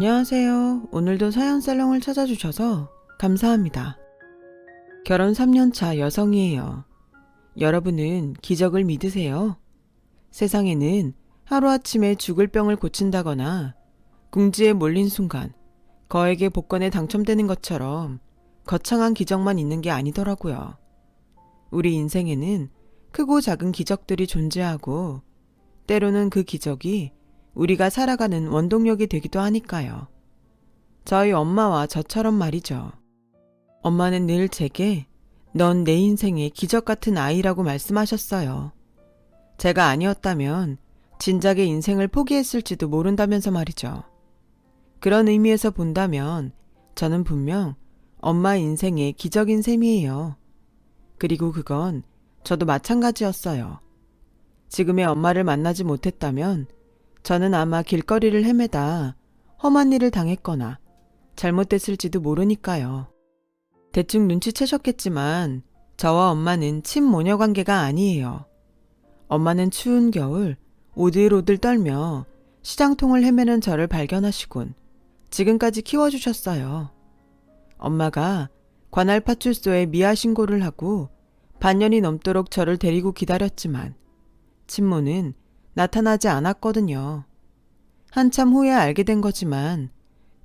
안녕하세요. 오늘도 사연살롱을 찾아주셔서 감사합니다. 결혼 3년차 여성이에요. 여러분은 기적을 믿으세요? 세상에는 하루아침에 죽을 병을 고친다거나 궁지에 몰린 순간 거액의 복권에 당첨되는 것처럼 거창한 기적만 있는 게 아니더라고요. 우리 인생에는 크고 작은 기적들이 존재하고 때로는 그 기적이 우리가 살아가는 원동력이 되기도 하니까요. 저희 엄마와 저처럼 말이죠. 엄마는 늘 제게 넌 내 인생의 기적 같은 아이라고 말씀하셨어요. 제가 아니었다면 진작에 인생을 포기했을지도 모른다면서 말이죠. 그런 의미에서 본다면 저는 분명 엄마 인생의 기적인 셈이에요. 그리고 그건 저도 마찬가지였어요. 지금의 엄마를 만나지 못했다면 저는 아마 길거리를 헤매다 험한 일을 당했거나 잘못됐을지도 모르니까요. 대충 눈치채셨겠지만 저와 엄마는 친모녀 관계가 아니에요. 엄마는 추운 겨울 오들오들 떨며 시장통을 헤매는 저를 발견하시곤 지금까지 키워주셨어요. 엄마가 관할 파출소에 미아 신고를 하고 반년이 넘도록 저를 데리고 기다렸지만 친모는 나타나지 않았거든요. 한참 후에 알게 된 거지만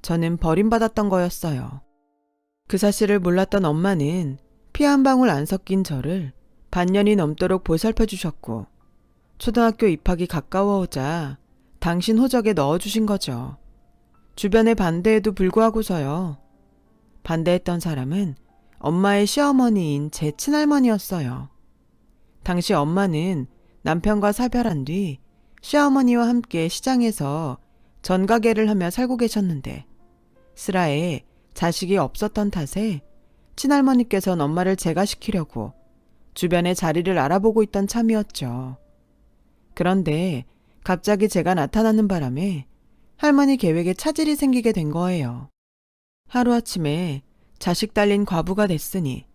저는 버림받았던 거였어요. 그 사실을 몰랐던 엄마는 피 한 방울 안 섞인 저를 반년이 넘도록 보살펴 주셨고 초등학교 입학이 가까워오자 당신 호적에 넣어주신 거죠. 주변의 반대에도 불구하고서요. 반대했던 사람은 엄마의 시어머니인 제 친할머니였어요. 당시 엄마는 남편과 사별한 뒤 시어머니와 함께 시장에서 전가게를 하며 살고 계셨는데 슬하에 자식이 없었던 탓에 친할머니께서는 엄마를 제가시키려고 주변에 자리를 알아보고 있던 참이었죠. 그런데 갑자기 제가 나타나는 바람에 할머니 계획에 차질이 생기게 된 거예요. 하루아침에 자식 딸린 과부가 됐으니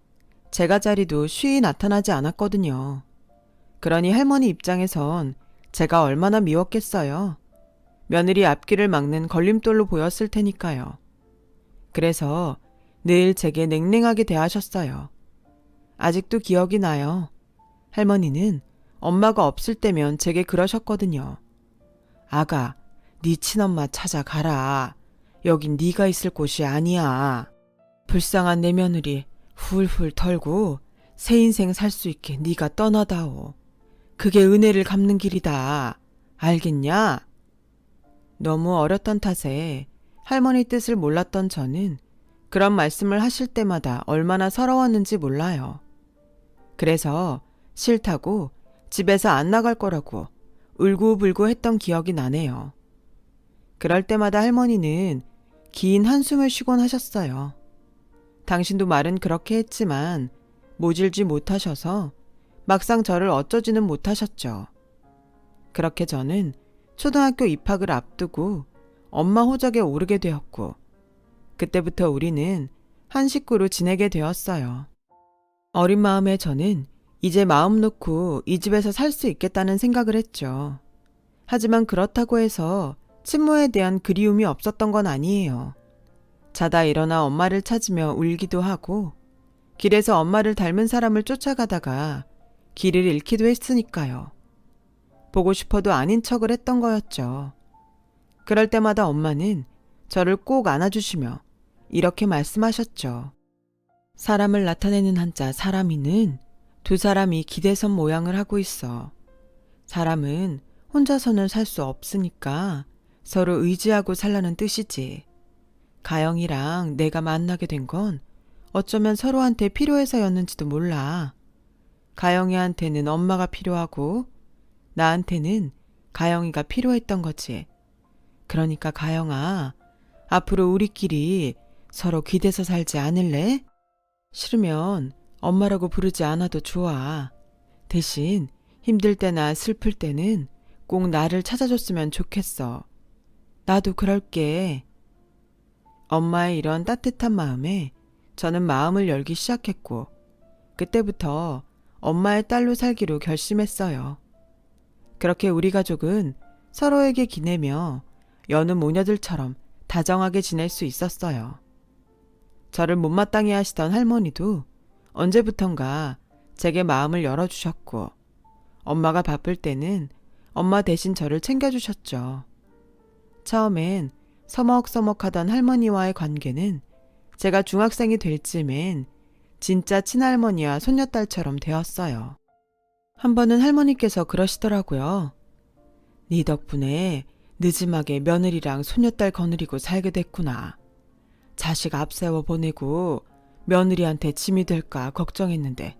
제가 자리도 쉬이 나타나지 않았거든요. 그러니 할머니 입장에선 제가 얼마나 미웠겠어요. 며느리 앞길을 막는 걸림돌로 보였을 테니까요. 그래서 늘 제게 냉랭하게 대하셨어요. 아직도 기억이 나요. 할머니는 엄마가 없을 때면 제게 그러셨거든요. 아가, 네 친엄마 찾아가라. 여긴 네가 있을 곳이 아니야. 불쌍한 내 며느리 훌훌 털고 새 인생 살 수 있게 네가 떠나다오. 그게 은혜를 갚는 길이다. 알겠냐? 너무 어렸던 탓에 할머니 뜻을 몰랐던 저는 그런 말씀을 하실 때마다 얼마나 서러웠는지 몰라요. 그래서 싫다고 집에서 안 나갈 거라고 울고불고 했던 기억이 나네요. 그럴 때마다 할머니는 긴 한숨을 쉬곤 하셨어요. 당신도 말은 그렇게 했지만 모질지 못하셔서 막상 저를 어쩌지는 못하셨죠. 그렇게 저는 초등학교 입학을 앞두고 엄마 호적에 오르게 되었고 그때부터 우리는 한 식구로 지내게 되었어요. 어린 마음에 저는 이제 마음 놓고 이 집에서 살 수 있겠다는 생각을 했죠. 하지만 그렇다고 해서 친모에 대한 그리움이 없었던 건 아니에요. 자다 일어나 엄마를 찾으며 울기도 하고 길에서 엄마를 닮은 사람을 쫓아가다가 길을 잃기도 했으니까요. 보고 싶어도 아닌 척을 했던 거였죠. 그럴 때마다 엄마는 저를 꼭 안아주시며 이렇게 말씀하셨죠. 사람을 나타내는 한자 사람이는 두 사람이 기대선 모양을 하고 있어. 사람은 혼자서는 살 수 없으니까 서로 의지하고 살라는 뜻이지. 가영이랑 내가 만나게 된 건 어쩌면 서로한테 필요해서였는지도 몰라. 가영이한테는 엄마가 필요하고 나한테는 가영이가 필요했던 거지. 그러니까 가영아, 앞으로 우리끼리 서로 기대서 살지 않을래? 싫으면 엄마라고 부르지 않아도 좋아. 대신 힘들 때나 슬플 때는 꼭 나를 찾아줬으면 좋겠어. 나도 그럴게. 엄마의 이런 따뜻한 마음에 저는 마음을 열기 시작했고 그때부터 엄마의 딸로 살기로 결심했어요. 그렇게 우리 가족은 서로에게 기내며 여느 모녀들처럼 다정하게 지낼 수 있었어요. 저를 못마땅해 하시던 할머니도 언제부턴가 제게 마음을 열어주셨고, 엄마가 바쁠 때는 엄마 대신 저를 챙겨주셨죠. 처음엔 서먹서먹하던 할머니와의 관계는 제가 중학생이 될 즈음엔 진짜 친할머니와 손녀딸처럼 되었어요. 한 번은 할머니께서 그러시더라고요. 네 덕분에 늦음하게 며느리랑 손녀딸 거느리고 살게 됐구나. 자식 앞세워 보내고 며느리한테 짐이 될까 걱정했는데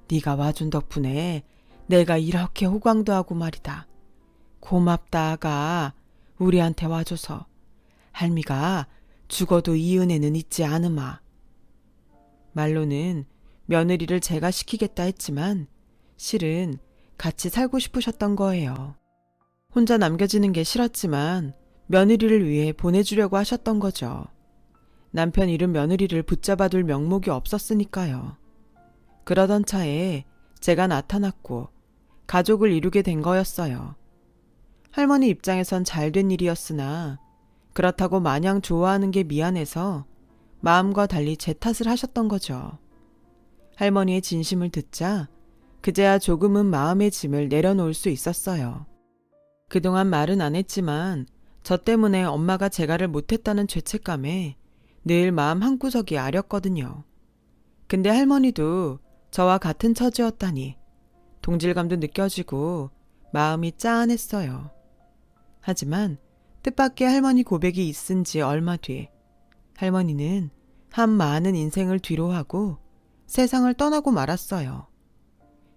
네가 와준 덕분에 내가 이렇게 호강도 하고 말이다. 고맙다 아가. 우리한테 와줘서. 할미가 죽어도 이 은혜는 잊지 않으마. 말로는 며느리를 제가 시키겠다 했지만 실은 같이 살고 싶으셨던 거예요. 혼자 남겨지는 게 싫었지만 며느리를 위해 보내주려고 하셨던 거죠. 남편 잃은 며느리를 붙잡아둘 명목이 없었으니까요. 그러던 차에 제가 나타났고 가족을 이루게 된 거였어요. 할머니 입장에선 잘된 일이었으나 그렇다고 마냥 좋아하는 게 미안해서 마음과 달리 제 탓을 하셨던 거죠. 할머니의 진심을 듣자 그제야 조금은 마음의 짐을 내려놓을 수 있었어요. 그동안 말은 안 했지만 저 때문에 엄마가 재가를 못했다는 죄책감에 늘 마음 한구석이 아렸거든요. 근데 할머니도 저와 같은 처지였다니 동질감도 느껴지고 마음이 짠했어요. 하지만 뜻밖의 할머니 고백이 있은 지 얼마 뒤 할머니는 한 많은 인생을 뒤로하고 세상을 떠나고 말았어요.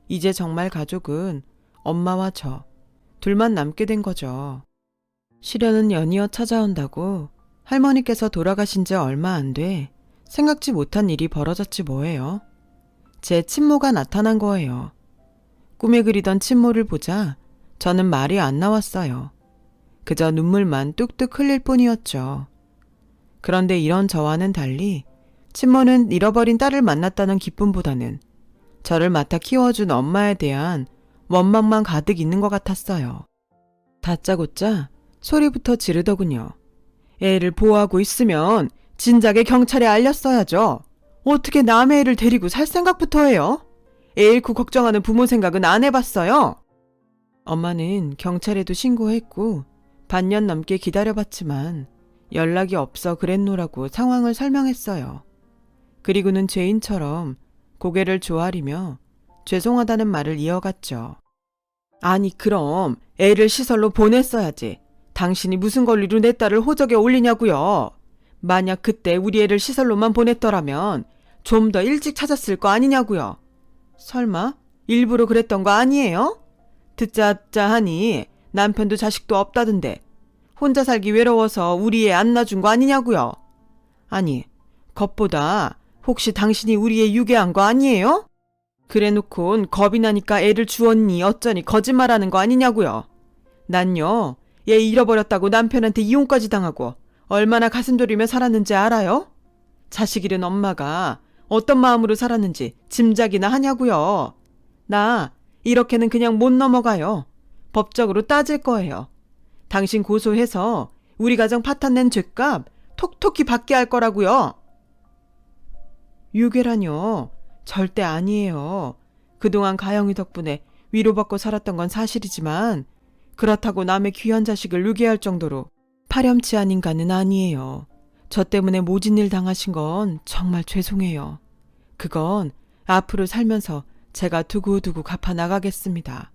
이제 정말 가족은 엄마와 저 둘만 남게 된 거죠. 시련은 연이어 찾아온다고 할머니께서 돌아가신 지 얼마 안 돼 생각지 못한 일이 벌어졌지 뭐예요. 제 친모가 나타난 거예요. 꿈에 그리던 친모를 보자 저는 말이 안 나왔어요. 그저 눈물만 뚝뚝 흘릴 뿐이었죠. 그런데 이런 저와는 달리 친모는 잃어버린 딸을 만났다는 기쁨보다는 저를 맡아 키워준 엄마에 대한 원망만 가득 있는 것 같았어요. 다짜고짜 소리부터 지르더군요. 애를 보호하고 있으면 진작에 경찰에 알렸어야죠. 어떻게 남의 애를 데리고 살 생각부터 해요? 애 잃고 걱정하는 부모 생각은 안 해봤어요. 엄마는 경찰에도 신고했고 반년 넘게 기다려봤지만 연락이 없어 그랬노라고 상황을 설명했어요. 그리고는 죄인처럼 고개를 조아리며 죄송하다는 말을 이어갔죠. 아니 그럼 애를 시설로 보냈어야지. 당신이 무슨 권리로 내 딸을 호적에 올리냐고요. 만약 그때 우리 애를 시설로만 보냈더라면 좀 더 일찍 찾았을 거 아니냐고요. 설마 일부러 그랬던 거 아니에요? 듣자 하니 남편도 자식도 없다던데 혼자 살기 외로워서 우리 애 안 낳아준 거 아니냐고요. 아니 겁보다 혹시 당신이 우리 애 유괴한 거 아니에요? 그래놓곤 겁이 나니까 애를 주었니 어쩌니 거짓말하는 거 아니냐고요. 난요 얘 잃어버렸다고 남편한테 이혼까지 당하고 얼마나 가슴 졸이며 살았는지 알아요? 자식 잃은 엄마가 어떤 마음으로 살았는지 짐작이나 하냐고요. 나 이렇게는 그냥 못 넘어가요. 법적으로 따질 거예요. 당신 고소해서 우리 가정 파탄낸 죄값 톡톡히 받게 할 거라고요. 유괴라뇨. 절대 아니에요. 그동안 가영이 덕분에 위로받고 살았던 건 사실이지만 그렇다고 남의 귀한 자식을 유괴할 정도로 파렴치한 인간은 아니에요. 저 때문에 모진 일 당하신 건 정말 죄송해요. 그건 앞으로 살면서 제가 두고두고 갚아 나가겠습니다.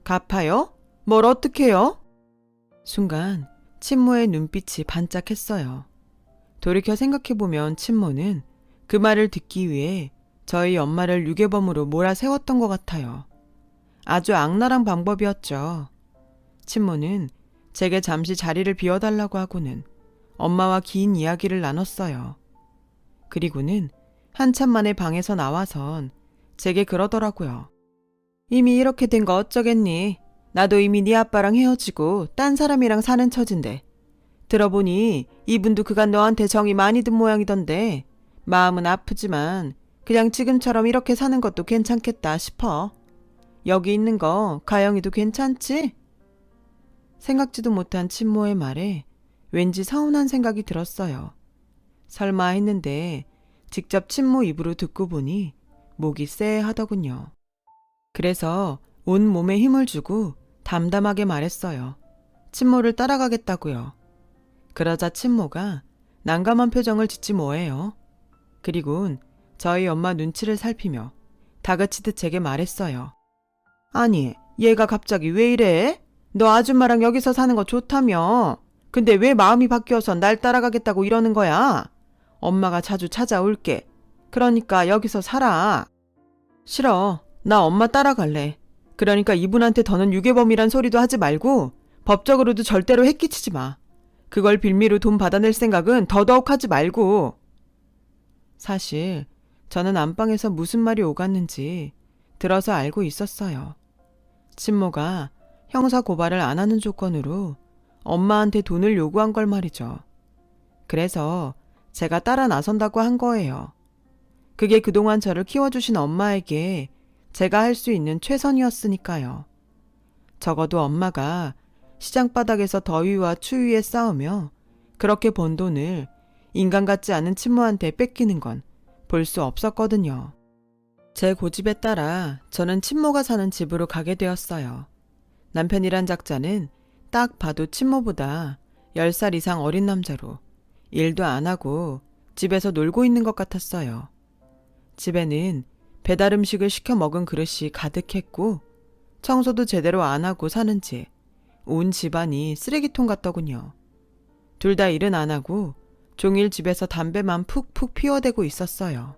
갚아요? 뭘 어떡해요? 순간 친모의 눈빛이 반짝했어요. 돌이켜 생각해보면 친모는 그 말을 듣기 위해 저희 엄마를 유괴범으로 몰아세웠던 것 같아요. 아주 악랄한 방법이었죠. 친모는 제게 잠시 자리를 비워달라고 하고는 엄마와 긴 이야기를 나눴어요. 그리고는 한참 만에 방에서 나와선 제게 그러더라고요. 이미 이렇게 된 거 어쩌겠니? 나도 이미 네 아빠랑 헤어지고 딴 사람이랑 사는 처진데. 들어보니 이분도 그간 너한테 정이 많이 든 모양이던데 마음은 아프지만 그냥 지금처럼 이렇게 사는 것도 괜찮겠다 싶어. 여기 있는 거 가영이도 괜찮지? 생각지도 못한 친모의 말에 왠지 서운한 생각이 들었어요. 설마 했는데 직접 친모 입으로 듣고 보니 목이 쎄하더군요. 그래서 온 몸에 힘을 주고 담담하게 말했어요. 친모를 따라가겠다고요. 그러자 친모가 난감한 표정을 짓지 뭐예요. 그리곤 저희 엄마 눈치를 살피며 다그치듯 제게 말했어요. 아니, 얘가 갑자기 왜 이래? 너 아줌마랑 여기서 사는 거 좋다며. 근데 왜 마음이 바뀌어서 날 따라가겠다고 이러는 거야? 엄마가 자주 찾아올게. 그러니까 여기서 살아. 싫어. 나 엄마 따라갈래. 그러니까 이분한테 더는 유괴범이란 소리도 하지 말고 법적으로도 절대로 해끼치지 마. 그걸 빌미로 돈 받아낼 생각은 더더욱 하지 말고. 사실 저는 안방에서 무슨 말이 오갔는지 들어서 알고 있었어요. 친모가 형사 고발을 안 하는 조건으로 엄마한테 돈을 요구한 걸 말이죠. 그래서 제가 따라 나선다고 한 거예요. 그게 그동안 저를 키워주신 엄마에게 제가 할 수 있는 최선이었으니까요. 적어도 엄마가 시장바닥에서 더위와 추위에 싸우며 그렇게 번 돈을 인간 같지 않은 친모한테 뺏기는 건 볼 수 없었거든요. 제 고집에 따라 저는 친모가 사는 집으로 가게 되었어요. 남편이란 작자는 딱 봐도 친모보다 10살 이상 어린 남자로 일도 안 하고 집에서 놀고 있는 것 같았어요. 집에는 배달 음식을 시켜 먹은 그릇이 가득했고 청소도 제대로 안 하고 사는지 온 집안이 쓰레기통 같더군요. 둘 다 일은 안 하고 종일 집에서 담배만 푹푹 피워대고 있었어요.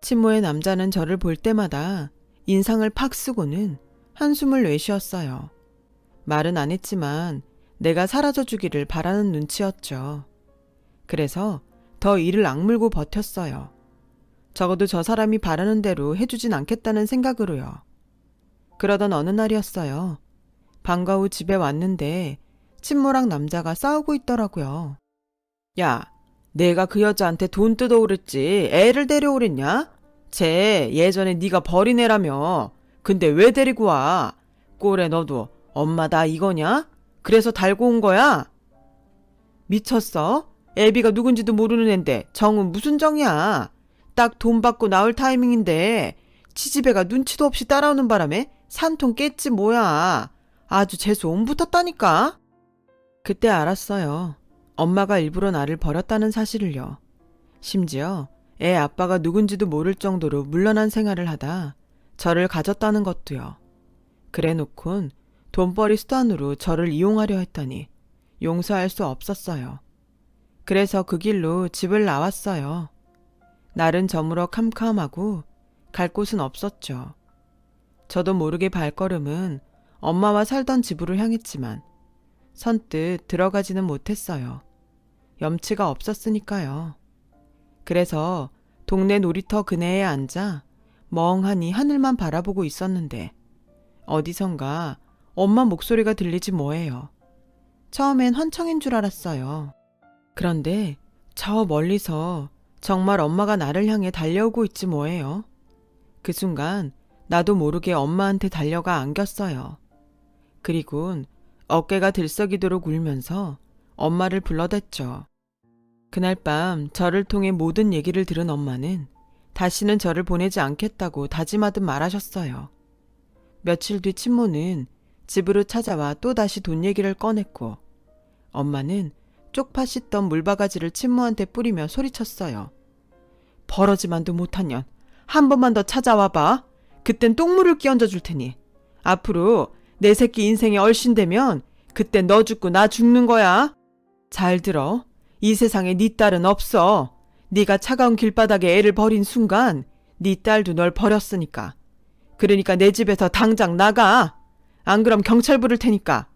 친모의 남자는 저를 볼 때마다 인상을 팍 쓰고는 한숨을 내쉬었어요. 말은 안 했지만 내가 사라져주기를 바라는 눈치였죠. 그래서 더 이를 악물고 버텼어요. 적어도 저 사람이 바라는 대로 해주진 않겠다는 생각으로요. 그러던 어느 날이었어요. 방과 후 집에 왔는데 친모랑 남자가 싸우고 있더라고요. 야, 내가 그 여자한테 돈 뜯어오랬지 애를 데려오랬냐? 쟤 예전에 네가 버린 애라며. 근데 왜 데리고 와? 꼴에 너도 엄마 나 이거냐? 그래서 달고 온 거야? 미쳤어? 애비가 누군지도 모르는 앤데 정은 무슨 정이야? 딱 돈 받고 나올 타이밍인데 치지배가 눈치도 없이 따라오는 바람에 산통 깼지 뭐야. 아주 재수 온 붙었다니까. 그때 알았어요. 엄마가 일부러 나를 버렸다는 사실을요. 심지어 애 아빠가 누군지도 모를 정도로 물러난 생활을 하다 저를 가졌다는 것도요. 그래놓곤 돈벌이 수단으로 저를 이용하려 했다니 용서할 수 없었어요. 그래서 그 길로 집을 나왔어요. 날은 저물어 캄캄하고 갈 곳은 없었죠. 저도 모르게 발걸음은 엄마와 살던 집으로 향했지만 선뜻 들어가지는 못했어요. 염치가 없었으니까요. 그래서 동네 놀이터 그네에 앉아 멍하니 하늘만 바라보고 있었는데 어디선가 엄마 목소리가 들리지 뭐예요. 처음엔 환청인 줄 알았어요. 그런데 저 멀리서 정말 엄마가 나를 향해 달려오고 있지 뭐예요. 그 순간 나도 모르게 엄마한테 달려가 안겼어요. 그리곤 어깨가 들썩이도록 울면서 엄마를 불러댔죠. 그날 밤 저를 통해 모든 얘기를 들은 엄마는 다시는 저를 보내지 않겠다고 다짐하듯 말하셨어요. 며칠 뒤 친모는 집으로 찾아와 또다시 돈 얘기를 꺼냈고 엄마는 쪽파 씻던 물바가지를 친모한테 뿌리며 소리쳤어요. 버러지만도 못한 년, 한 번만 더 찾아와봐. 그땐 똥물을 끼얹어 줄 테니. 앞으로 내 새끼 인생에 얼씬되면 그땐 너 죽고 나 죽는 거야. 잘 들어. 이 세상에 네 딸은 없어. 네가 차가운 길바닥에 애를 버린 순간 네 딸도 널 버렸으니까. 그러니까 내 집에서 당장 나가. 안 그럼 경찰 부를 테니까.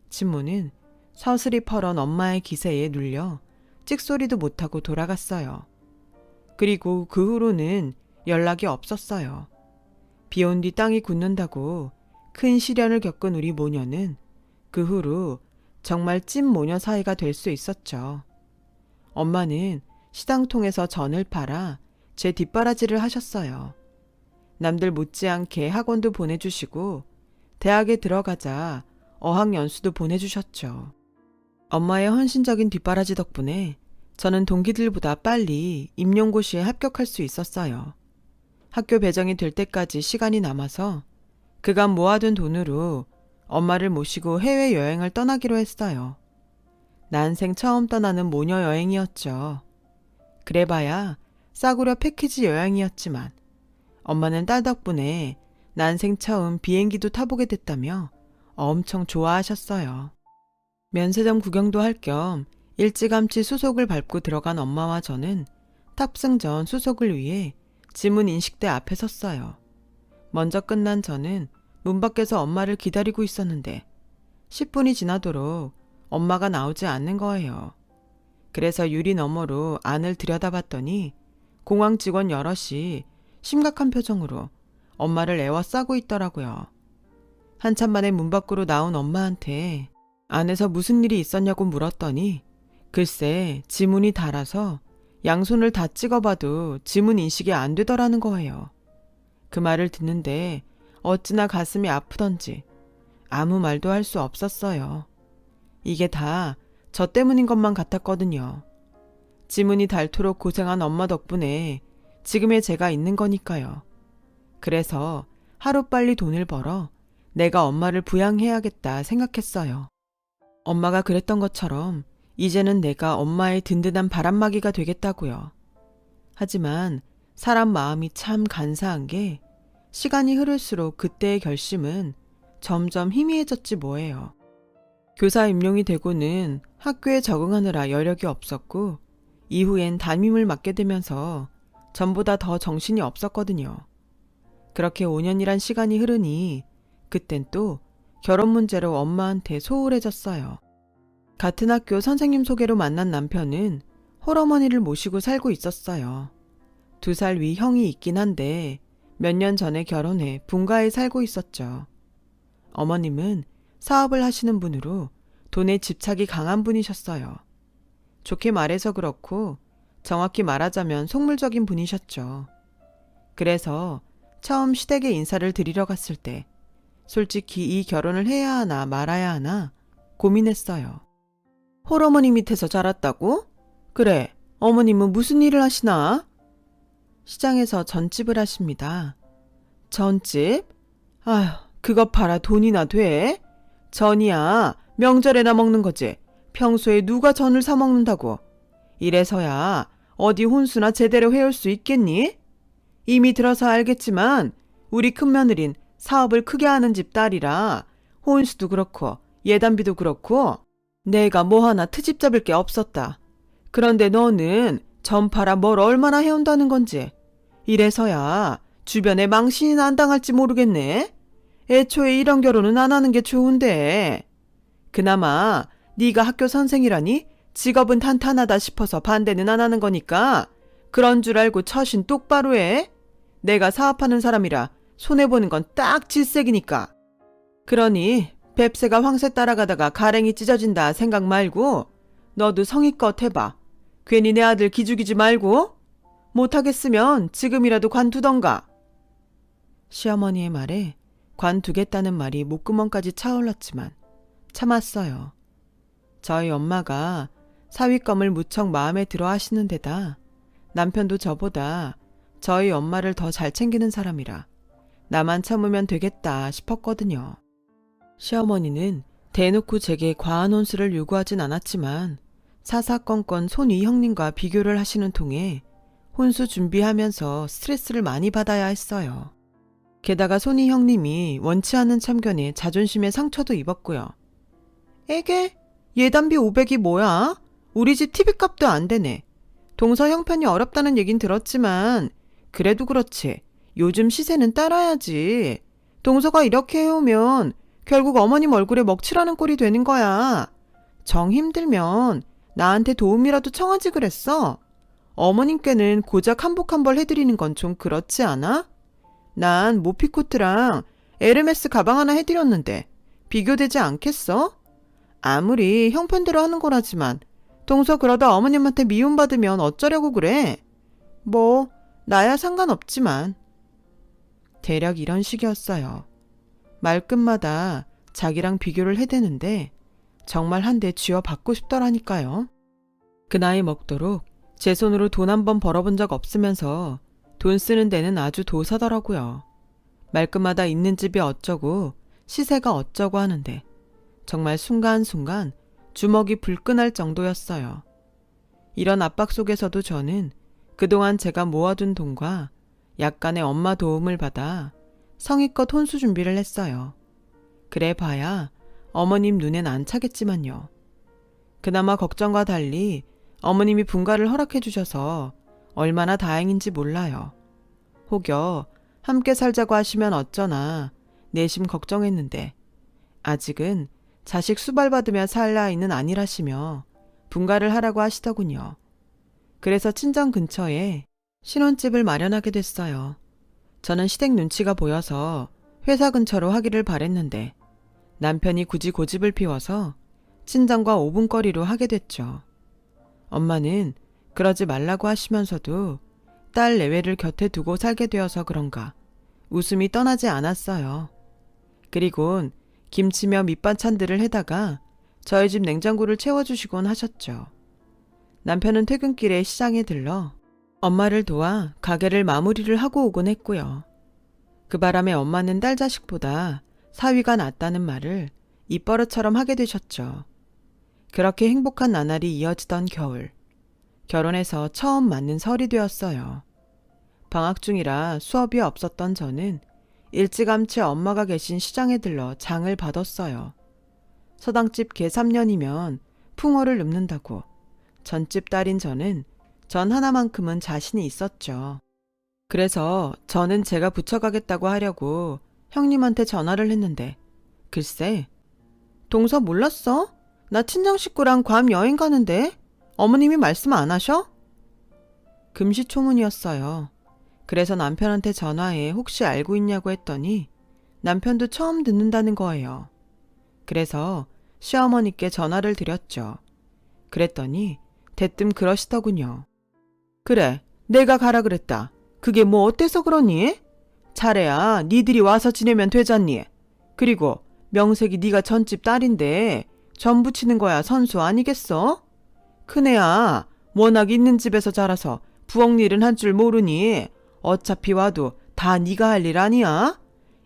친모는 서슬이 퍼런 엄마의 기세에 눌려 찍소리도 못하고 돌아갔어요. 그리고 그 후로는 연락이 없었어요. 비온 뒤 땅이 굳는다고 큰 시련을 겪은 우리 모녀는 그 후로 정말 찐 모녀 사이가 될 수 있었죠. 엄마는 시장통에서 전을 팔아 제 뒷바라지를 하셨어요. 남들 못지않게 학원도 보내주시고 대학에 들어가자 어학연수도 보내주셨죠. 엄마의 헌신적인 뒷바라지 덕분에 저는 동기들보다 빨리 임용고시에 합격할 수 있었어요. 학교 배정이 될 때까지 시간이 남아서 그간 모아둔 돈으로 엄마를 모시고 해외여행을 떠나기로 했어요. 난생 처음 떠나는 모녀 여행이었죠. 그래봐야 싸구려 패키지 여행이었지만 엄마는 딸 덕분에 난생 처음 비행기도 타보게 됐다며 엄청 좋아하셨어요. 면세점 구경도 할 겸 일찌감치 수속을 밟고 들어간 엄마와 저는 탑승 전 수속을 위해 지문 인식대 앞에 섰어요. 먼저 끝난 저는 문 밖에서 엄마를 기다리고 있었는데 10분이 지나도록 엄마가 나오지 않는 거예요. 그래서 유리 너머로 안을 들여다봤더니 공항 직원 여럿이 심각한 표정으로 엄마를 애워싸고 있더라고요. 한참 만에 문 밖으로 나온 엄마한테 안에서 무슨 일이 있었냐고 물었더니 글쎄 지문이 닳아서 양손을 다 찍어봐도 지문 인식이 안 되더라는 거예요. 그 말을 듣는데 어찌나 가슴이 아프던지 아무 말도 할 수 없었어요. 이게 다 저 때문인 것만 같았거든요. 지문이 닳도록 고생한 엄마 덕분에 지금의 제가 있는 거니까요. 그래서 하루빨리 돈을 벌어 내가 엄마를 부양해야겠다 생각했어요. 엄마가 그랬던 것처럼 이제는 내가 엄마의 든든한 바람막이가 되겠다고요. 하지만 사람 마음이 참 간사한 게 시간이 흐를수록 그때의 결심은 점점 희미해졌지 뭐예요. 교사 임용이 되고는 학교에 적응하느라 여력이 없었고 이후엔 담임을 맡게 되면서 전보다 더 정신이 없었거든요. 그렇게 5년이란 시간이 흐르니 그땐 또 결혼 문제로 엄마한테 소홀해졌어요. 같은 학교 선생님 소개로 만난 남편은 홀어머니를 모시고 살고 있었어요. 2살 위 형이 있긴 한데 몇 년 전에 결혼해 분가에 살고 있었죠. 어머님은 사업을 하시는 분으로 돈에 집착이 강한 분이셨어요. 좋게 말해서 그렇고 정확히 말하자면 속물적인 분이셨죠. 그래서 처음 시댁에 인사를 드리러 갔을 때 솔직히 이 결혼을 해야 하나 말아야 하나 고민했어요. 홀어머니 밑에서 자랐다고? 그래, 어머님은 무슨 일을 하시나? 시장에서 전집을 하십니다. 전집? 아휴, 그것 팔아 돈이나 돼? 전이야 명절에나 먹는 거지. 평소에 누가 전을 사 먹는다고. 이래서야 어디 혼수나 제대로 해올 수 있겠니? 이미 들어서 알겠지만 우리 큰며느린 사업을 크게 하는 집 딸이라 혼수도 그렇고 예단비도 그렇고 내가 뭐 하나 트집 잡을 게 없었다. 그런데 너는 전 팔아 뭘 얼마나 해온다는 건지. 이래서야 주변에 망신이나 안 당할지 모르겠네. 애초에 이런 결혼은 안 하는 게 좋은데. 그나마 네가 학교 선생이라니 직업은 탄탄하다 싶어서 반대는 안 하는 거니까 그런 줄 알고 처신 똑바로 해. 내가 사업하는 사람이라 손해보는 건 딱 질색이니까. 그러니 뱁새가 황새 따라가다가 가랭이 찢어진다 생각 말고 너도 성의껏 해봐. 괜히 내 아들 기죽이지 말고. 못하겠으면 지금이라도 관두던가. 시어머니의 말에 관두겠다는 말이 목구멍까지 차올랐지만 참았어요. 저희 엄마가 사위감을 무척 마음에 들어 하시는 데다 남편도 저보다 저희 엄마를 더 잘 챙기는 사람이라 나만 참으면 되겠다 싶었거든요. 시어머니는 대놓고 제게 과한 혼수를 요구하진 않았지만 사사건건 손위 형님과 비교를 하시는 통에 혼수 준비하면서 스트레스를 많이 받아야 했어요. 게다가 손위 형님이 원치 않은 참견에 자존심에 상처도 입었고요. 에게? 예단비 500이 뭐야? 우리 집 TV값도 안 되네. 동서 형편이 어렵다는 얘긴 들었지만 그래도 그렇지. 요즘 시세는 따라야지. 동서가 이렇게 해오면 결국 어머님 얼굴에 먹칠하는 꼴이 되는 거야. 정 힘들면 나한테 도움이라도 청하지 그랬어. 어머님께는 고작 한복 한 벌 해드리는 건 좀 그렇지 않아? 난 모피코트랑 에르메스 가방 하나 해드렸는데 비교되지 않겠어? 아무리 형편대로 하는 거라지만 동서 그러다 어머님한테 미움받으면 어쩌려고 그래? 뭐 나야 상관없지만. 대략 이런 식이었어요. 말끝마다 자기랑 비교를 해대는데 정말 한 대 쥐어 받고 싶더라니까요. 그 나이 먹도록 제 손으로 돈 한 번 벌어본 적 없으면서 돈 쓰는 데는 아주 도사더라고요. 말끝마다 있는 집이 어쩌고 시세가 어쩌고 하는데 정말 순간순간 주먹이 불끈할 정도였어요. 이런 압박 속에서도 저는 그동안 제가 모아둔 돈과 약간의 엄마 도움을 받아 성의껏 혼수 준비를 했어요. 그래 봐야 어머님 눈엔 안 차겠지만요. 그나마 걱정과 달리 어머님이 분가를 허락해 주셔서 얼마나 다행인지 몰라요. 혹여 함께 살자고 하시면 어쩌나 내심 걱정했는데 아직은 자식 수발받으며 살 나이는 아니라시며 분가를 하라고 하시더군요. 그래서 친정 근처에 신혼집을 마련하게 됐어요. 저는 시댁 눈치가 보여서 회사 근처로 하기를 바랬는데 남편이 굳이 고집을 피워서 친정과 5분 거리로 하게 됐죠. 엄마는 그러지 말라고 하시면서도 딸 내외를 곁에 두고 살게 되어서 그런가 웃음이 떠나지 않았어요. 그리곤 김치며 밑반찬들을 해다가 저희 집 냉장고를 채워주시곤 하셨죠. 남편은 퇴근길에 시장에 들러 엄마를 도와 가게를 마무리를 하고 오곤 했고요. 그 바람에 엄마는 딸 자식보다 사위가 낫다는 말을 입버릇처럼 하게 되셨죠. 그렇게 행복한 나날이 이어지던 겨울, 결혼해서 처음 맞는 설이 되었어요. 방학 중이라 수업이 없었던 저는 일찌감치 엄마가 계신 시장에 들러 장을 받았어요. 서당집 개 3년이면 풍어를 읊는다고 전집 딸인 저는 전 하나만큼은 자신이 있었죠. 그래서 저는 제가 붙여가겠다고 하려고 형님한테 전화를 했는데 글쎄, 동서 몰랐어? 나 친정 식구랑 괌 여행 가는데 어머님이 말씀 안 하셔? 금시초문이었어요. 그래서 남편한테 전화해 혹시 알고 있냐고 했더니 남편도 처음 듣는다는 거예요. 그래서 시어머니께 전화를 드렸죠. 그랬더니 대뜸 그러시더군요. 그래, 내가 가라 그랬다. 그게 뭐 어때서 그러니? 차례야 니들이 와서 지내면 되잖니. 그리고 명색이 네가 전집 딸인데 전 부치는 거야 선수 아니겠어? 큰애야 워낙 있는 집에서 자라서 부엌 일은 할 줄 모르니 어차피 와도 다 네가 할 일 아니야?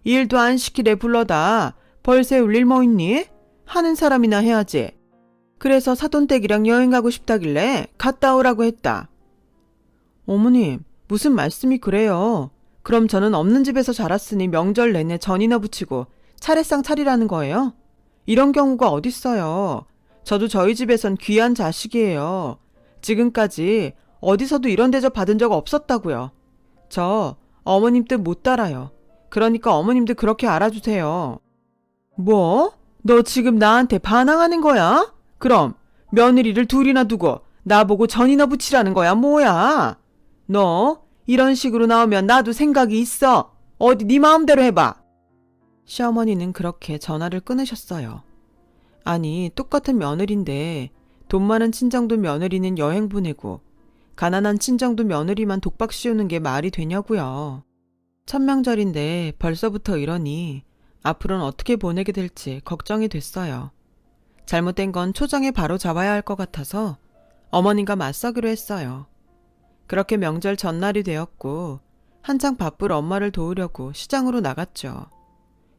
일도 안 시키래 불러다 벌 세울 일 뭐 있니? 하는 사람이나 해야지. 그래서 사돈댁이랑 여행 가고 싶다길래 갔다 오라고 했다. 어머님 무슨 말씀이 그래요? 그럼 저는 없는 집에서 자랐으니 명절 내내 전이나 부치고 차례상 차리라는 거예요? 이런 경우가 어딨어요. 저도 저희 집에선 귀한 자식이에요. 지금까지 어디서도 이런 대접 받은 적 없었다고요. 저 어머님 뜻 못 따라요. 그러니까 어머님도 그렇게 알아주세요. 뭐? 너 지금 나한테 반항하는 거야? 그럼 며느리를 둘이나 두고 나보고 전이나 부치라는 거야 뭐야? 너 이런 식으로 나오면 나도 생각이 있어. 어디 네 마음대로 해봐. 시어머니는 그렇게 전화를 끊으셨어요. 아니 똑같은 며느리인데 돈 많은 친정도 며느리는 여행 보내고 가난한 친정도 며느리만 독박 씌우는 게 말이 되냐고요. 천명절인데 벌써부터 이러니 앞으로는 어떻게 보내게 될지 걱정이 됐어요. 잘못된 건 초정에 바로 잡아야 할 것 같아서 어머님과 맞서기로 했어요. 그렇게 명절 전날이 되었고 한창 바쁠 엄마를 도우려고 시장으로 나갔죠.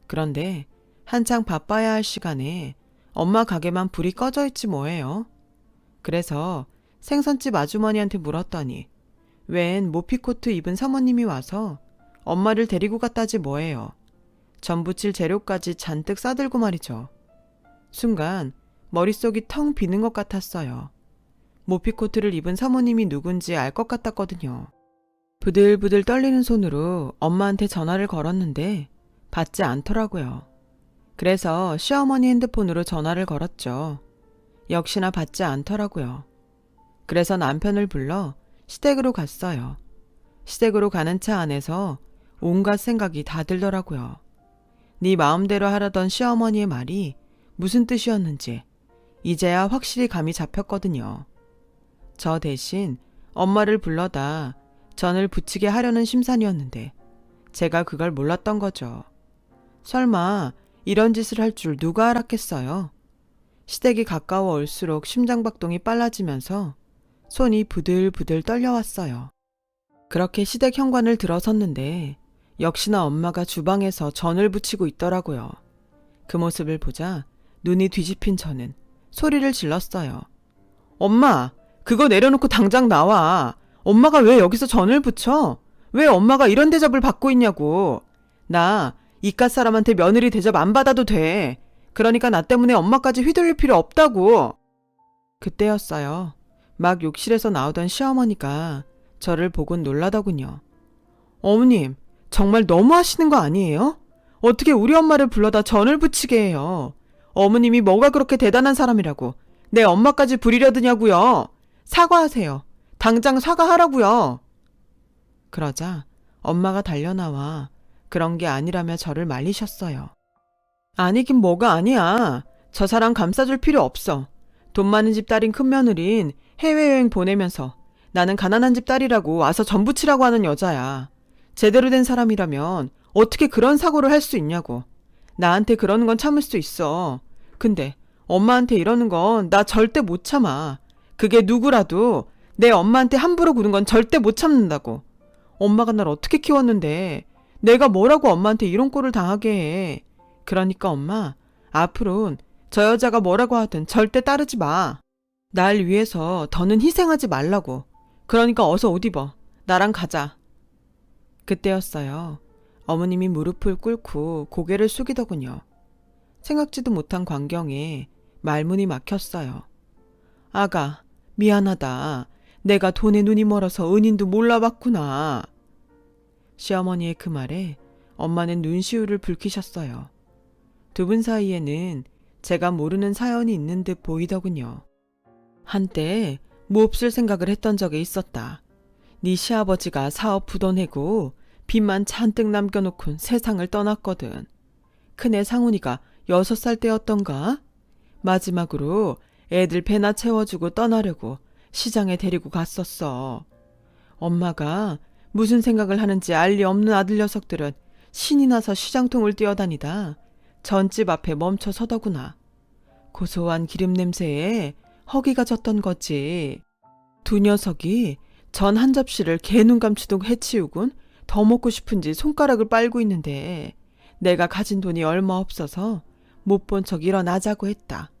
그런데 한창 바빠야 할 시간에 엄마 가게만 불이 꺼져 있지 뭐예요. 그래서 생선집 아주머니한테 물었더니 웬 모피코트 입은 사모님이 와서 엄마를 데리고 갔다지 뭐예요. 전 부칠 재료까지 잔뜩 싸들고 말이죠. 순간 머릿속이 텅 비는 것 같았어요. 모피코트를 입은 사모님이 누군지 알 것 같았거든요. 부들부들 떨리는 손으로 엄마한테 전화를 걸었는데 받지 않더라고요. 그래서 시어머니 핸드폰으로 전화를 걸었죠. 역시나 받지 않더라고요. 그래서 남편을 불러 시댁으로 갔어요. 시댁으로 가는 차 안에서 온갖 생각이 다 들더라고요. 네 마음대로 하라던 시어머니의 말이 무슨 뜻이었는지 이제야 확실히 감이 잡혔거든요. 저 대신 엄마를 불러다 전을 부치게 하려는 심산이었는데 제가 그걸 몰랐던 거죠. 설마 이런 짓을 할 줄 누가 알았겠어요? 시댁이 가까워 올수록 심장박동이 빨라지면서 손이 부들부들 떨려왔어요. 그렇게 시댁 현관을 들어섰는데 역시나 엄마가 주방에서 전을 부치고 있더라고요. 그 모습을 보자 눈이 뒤집힌 저는 소리를 질렀어요. 엄마, 그거 내려놓고 당장 나와. 엄마가 왜 여기서 전을 부쳐? 왜 엄마가 이런 대접을 받고 있냐고. 나 이깟 사람한테 며느리 대접 안 받아도 돼. 그러니까 나 때문에 엄마까지 휘둘릴 필요 없다고. 그때였어요. 막 욕실에서 나오던 시어머니가 저를 보곤 놀라더군요. 어머님, 정말 너무 하시는 거 아니에요? 어떻게 우리 엄마를 불러다 전을 부치게 해요? 어머님이 뭐가 그렇게 대단한 사람이라고 내 엄마까지 부리려 드냐고요. 사과하세요. 당장 사과하라고요. 그러자 엄마가 달려나와 그런 게 아니라며 저를 말리셨어요. 아니긴 뭐가 아니야. 저 사람 감싸줄 필요 없어. 돈 많은 집 딸인 큰며느린 해외여행 보내면서 나는 가난한 집 딸이라고 와서 전 부치라고 하는 여자야. 제대로 된 사람이라면 어떻게 그런 사고를 할 수 있냐고. 나한테 그러는 건 참을 수 있어. 근데 엄마한테 이러는 건 나 절대 못 참아. 그게 누구라도 내 엄마한테 함부로 구는 건 절대 못 참는다고. 엄마가 날 어떻게 키웠는데 내가 뭐라고 엄마한테 이런 꼴을 당하게 해. 그러니까 엄마, 앞으론 저 여자가 뭐라고 하든 절대 따르지 마. 날 위해서 더는 희생하지 말라고. 그러니까 어서 옷 입어. 나랑 가자. 그때였어요. 어머님이 무릎을 꿇고 고개를 숙이더군요. 생각지도 못한 광경에 말문이 막혔어요. 아가, 미안하다. 내가 돈에 눈이 멀어서 은인도 몰라봤구나. 시어머니의 그 말에 엄마는 눈시울을 붉히셨어요. 두 분 사이에는 제가 모르는 사연이 있는 듯 보이더군요. 한때 몹쓸 생각을 했던 적이 있었다. 네 시아버지가 사업 부도 내고 빚만 잔뜩 남겨놓곤 세상을 떠났거든. 큰애 상훈이가 6살 때였던가? 마지막으로 애들 배나 채워주고 떠나려고 시장에 데리고 갔었어. 엄마가 무슨 생각을 하는지 알 리 없는 아들 녀석들은 신이 나서 시장통을 뛰어다니다 전집 앞에 멈춰 서더구나. 고소한 기름 냄새에 허기가 졌던 거지. 두 녀석이 전 한 접시를 개눈 감추듯 해치우곤 더 먹고 싶은지 손가락을 빨고 있는데 내가 가진 돈이 얼마 없어서 못 본 척 일어나자고 했다.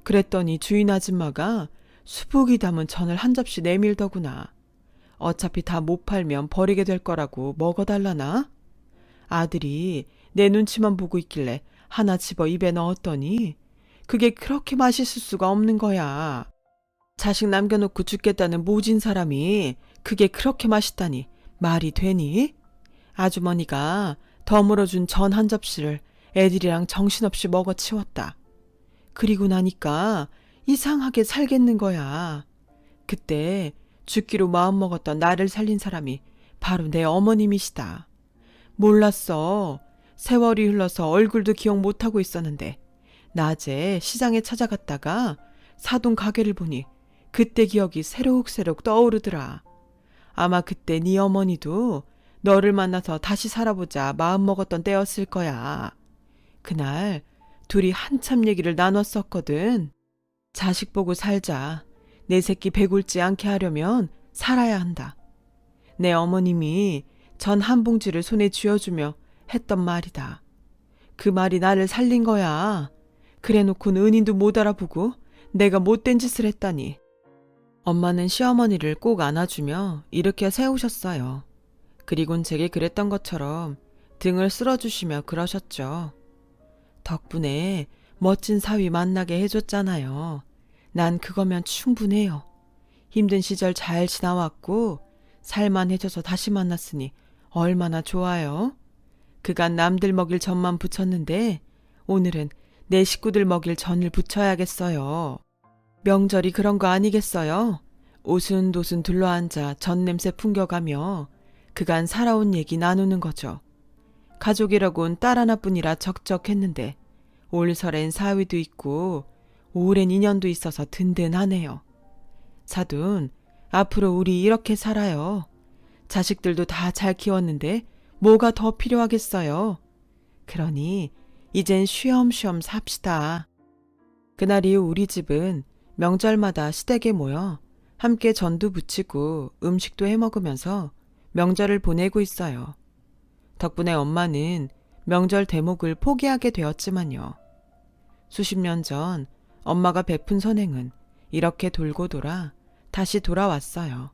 그랬더니 주인 아줌마가 수북이 담은 전을 한 접시 내밀더구나. 어차피 다 못 팔면 버리게 될 거라고 먹어달라나? 아들이 내 눈치만 보고 있길래 하나 집어 입에 넣었더니 그게 그렇게 맛있을 수가 없는 거야. 자식 남겨놓고 죽겠다는 모진 사람이 그게 그렇게 맛있다니 말이 되니? 아주머니가 덤으로 준 전 한 접시를 애들이랑 정신없이 먹어치웠다. 그리고 나니까 이상하게 살겠는 거야. 그때 죽기로 마음먹었던 나를 살린 사람이 바로 내 어머님이시다. 몰랐어. 세월이 흘러서 얼굴도 기억 못하고 있었는데 낮에 시장에 찾아갔다가 사돈 가게를 보니 그때 기억이 새록새록 떠오르더라. 아마 그때 네 어머니도 너를 만나서 다시 살아보자 마음먹었던 때였을 거야. 그날 둘이 한참 얘기를 나눴었거든. 자식 보고 살자. 내 새끼 배굴지 않게 하려면 살아야 한다. 내 어머님이 전 한 봉지를 손에 쥐어주며 했던 말이다. 그 말이 나를 살린 거야. 그래놓고는 은인도 못 알아보고 내가 못된 짓을 했다니. 엄마는 시어머니를 꼭 안아주며 일으켜 세우셨어요. 그리곤 제게 그랬던 것처럼 등을 쓸어주시며 그러셨죠. 덕분에 멋진 사위 만나게 해줬잖아요. 난 그거면 충분해요. 힘든 시절 잘 지나왔고 살만해져서 다시 만났으니 얼마나 좋아요. 그간 남들 먹일 전만 부쳤는데 오늘은 내 식구들 먹일 전을 부쳐야겠어요. 명절이 그런 거 아니겠어요? 오순도순 둘러앉아 전 냄새 풍겨가며 그간 살아온 얘기 나누는 거죠. 가족이라곤 딸 하나뿐이라 적적했는데 올 설엔 사위도 있고 오랜 인연도 있어서 든든하네요. 사돈, 앞으로 우리 이렇게 살아요. 자식들도 다 잘 키웠는데 뭐가 더 필요하겠어요. 그러니 이젠 쉬엄쉬엄 삽시다. 그날 이후 우리 집은 명절마다 시댁에 모여 함께 전도 부치고 음식도 해 먹으면서 명절을 보내고 있어요. 덕분에 엄마는 명절 대목을 포기하게 되었지만요. 수십 년 전 엄마가 베푼 선행은 이렇게 돌고 돌아 다시 돌아왔어요.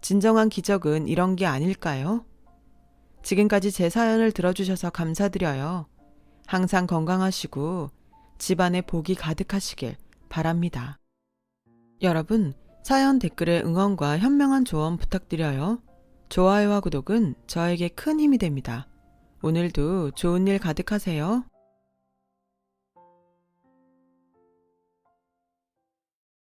진정한 기적은 이런 게 아닐까요? 지금까지 제 사연을 들어주셔서 감사드려요. 항상 건강하시고 집안에 복이 가득하시길 바랍니다. 여러분, 사연 댓글에 응원과 현명한 조언 부탁드려요. 좋아요와 구독은 저에게 큰 힘이 됩니다. 오늘도 좋은 일 가득하세요.